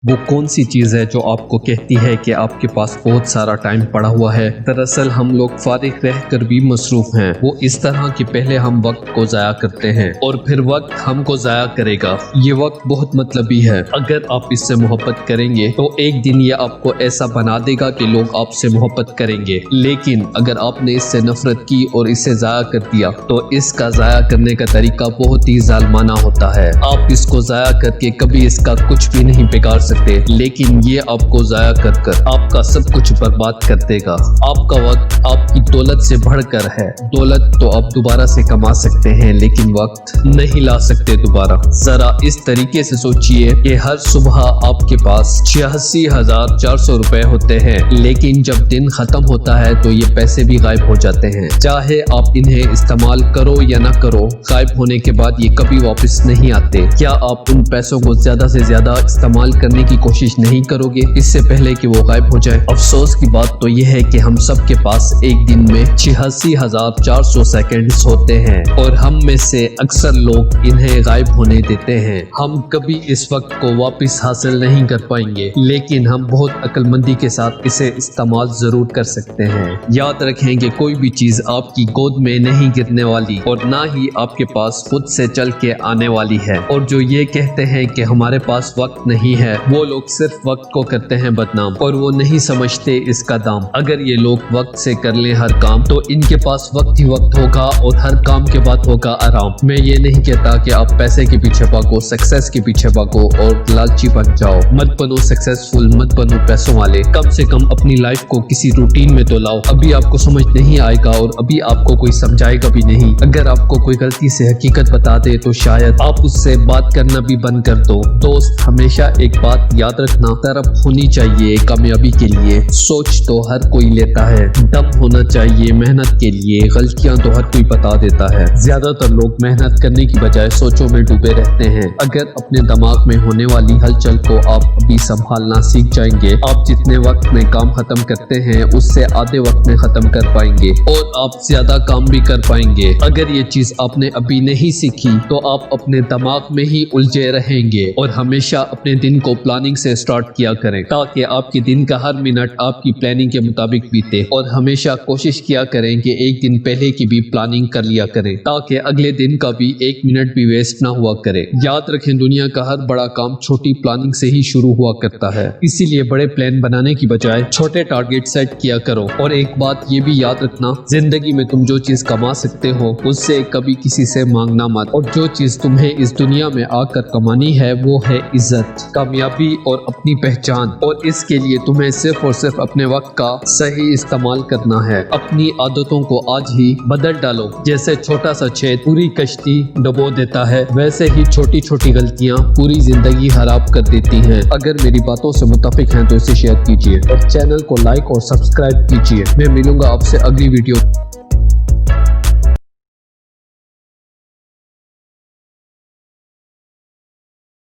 وہ کون سی چیز ہے جو آپ کو کہتی ہے کہ آپ کے پاس بہت سارا ٹائم پڑا ہوا ہے؟ دراصل ہم لوگ فارغ رہ کر بھی مصروف ہیں۔ وہ اس طرح کہ پہلے ہم وقت کو ضائع کرتے ہیں اور پھر وقت ہم کو ضائع کرے گا۔ یہ وقت بہت مطلبی ہے۔ اگر آپ اس سے محبت کریں گے تو ایک دن یہ آپ کو ایسا بنا دے گا کہ لوگ آپ سے محبت کریں گے، لیکن اگر آپ نے اس سے نفرت کی اور اسے ضائع کر دیا تو اس کا ضائع کرنے کا طریقہ بہت ہی ظالمانہ ہوتا ہے۔ آپ اس کو ضائع کر کے کبھی اس کا کچھ بھی نہیں بگاڑ سکتے، لیکن یہ آپ کو ضائع کر آپ کا سب کچھ برباد کر دے گا۔ آپ کا وقت آپ کی دولت سے بڑھ کر ہے۔ دولت تو آپ دوبارہ سے کما سکتے ہیں، لیکن وقت نہیں لا سکتے دوبارہ۔ ذرا اس طریقے سے سوچئے کہ ہر صبح آپ کے پاس 86,400 روپے ہوتے ہیں، لیکن جب دن ختم ہوتا ہے تو یہ پیسے بھی غائب ہو جاتے ہیں۔ چاہے آپ انہیں استعمال کرو یا نہ کرو، غائب ہونے کے بعد یہ کبھی واپس نہیں آتے۔ کیا آپ ان پیسوں کو زیادہ سے زیادہ استعمال کرنے کی کوشش نہیں کرو گے اس سے پہلے کہ وہ غائب ہو جائے؟ افسوس کی بات تو یہ ہے کہ ہم سب کے پاس ایک دن میں 86,400 سیکنڈز ہوتے ہیں اور ہم میں سے اکثر لوگ انہیں غائب ہونے دیتے ہیں۔ ہم کبھی اس وقت کو واپس حاصل نہیں کر پائیں گے، لیکن ہم بہت عقل مندی کے ساتھ اسے استعمال ضرور کر سکتے ہیں۔ یاد رکھیں کہ کوئی بھی چیز آپ کی گود میں نہیں گرنے والی اور نہ ہی آپ کے پاس خود سے چل کے آنے والی ہے۔ اور جو یہ کہتے ہیں کہ ہمارے پاس وقت نہیں ہے، وہ لوگ صرف وقت کو کرتے ہیں بدنام اور وہ نہیں سمجھتے اس کا دام۔ اگر یہ لوگ وقت سے کر لیں ہر کام تو ان کے پاس وقت ہی وقت ہوگا اور ہر کام کے بعد ہوگا آرام۔ میں یہ نہیں کہتا کہ آپ پیسے کے پیچھے بھاگو، سکسیس کے پیچھے بھاگو اور لالچی بن جاؤ۔ مت بنو سکسیسفل، مت بنو پیسوں والے۔ کم سے کم اپنی لائف کو کسی روٹین میں تو لاؤ۔ ابھی آپ کو سمجھ نہیں آئے گا اور ابھی آپ کو کوئی سمجھائے گا بھی نہیں۔ اگر آپ کو کوئی غلطی سے حقیقت بتا دے تو شاید آپ اس سے بات کرنا بھی بند کر دو۔ دوست، ہمیشہ ایک بات یاد رکھنا، طرف ہونی چاہیے کامیابی کے لیے۔ سوچ تو ہر کوئی لیتا ہے، دم ہونا چاہیے محنت کے لیے۔ غلطیاں تو ہر کوئی بتا دیتا ہے۔ زیادہ تر لوگ محنت کرنے کی بجائے سوچوں میں ڈوبے رہتے ہیں۔ اگر اپنے دماغ میں ہونے والی ہلچل کو آپ ابھی سنبھالنا سیکھ جائیں گے، آپ جتنے وقت میں کام ختم کرتے ہیں اس سے آدھے وقت میں ختم کر پائیں گے اور آپ زیادہ کام بھی کر پائیں گے۔ اگر یہ چیز آپ نے ابھی نہیں سیکھی تو آپ اپنے دماغ میں ہی الجھے رہیں گے اور ہمیشہ اپنے دن کو پلاننگ سے سٹارٹ کیا کریں تاکہ آپ کے دن کا ہر منٹ آپ کی پلاننگ کے مطابق بیتے، اور ہمیشہ کوشش کیا کریں کہ ایک دن پہلے کی بھی پلاننگ کر لیا کریں تاکہ اگلے دن کا بھی ایک منٹ بھی ویسٹ نہ ہوا کرے۔ یاد رکھیں، دنیا کا ہر بڑا کام چھوٹی پلاننگ سے ہی شروع ہوا کرتا ہے، اسی لیے بڑے پلان بنانے کی بجائے چھوٹے ٹارگٹ سیٹ کیا کرو۔ اور ایک بات یہ بھی یاد رکھنا، زندگی میں تم جو چیز کما سکتے ہو اس سے کبھی کسی سے مانگنا مت، اور جو چیز تمہیں اس دنیا میں آ کر کمانی ہے وہ ہے عزت، کامیابی اور اپنی پہچان، اور اس کے لیے تمہیں صرف اور صرف اپنے وقت کا صحیح استعمال کرنا ہے۔ اپنی عادتوں کو آج ہی بدل ڈالو۔ جیسے چھوٹا سا چھید پوری کشتی ڈبو دیتا ہے، ویسے ہی چھوٹی چھوٹی غلطیاں پوری زندگی خراب کر دیتی ہیں۔ اگر میری باتوں سے متفق ہیں تو اسے شیئر کیجیے اور چینل کو لائک اور سبسکرائب کیجیے۔ میں ملوں گا آپ سے اگلی ویڈیو۔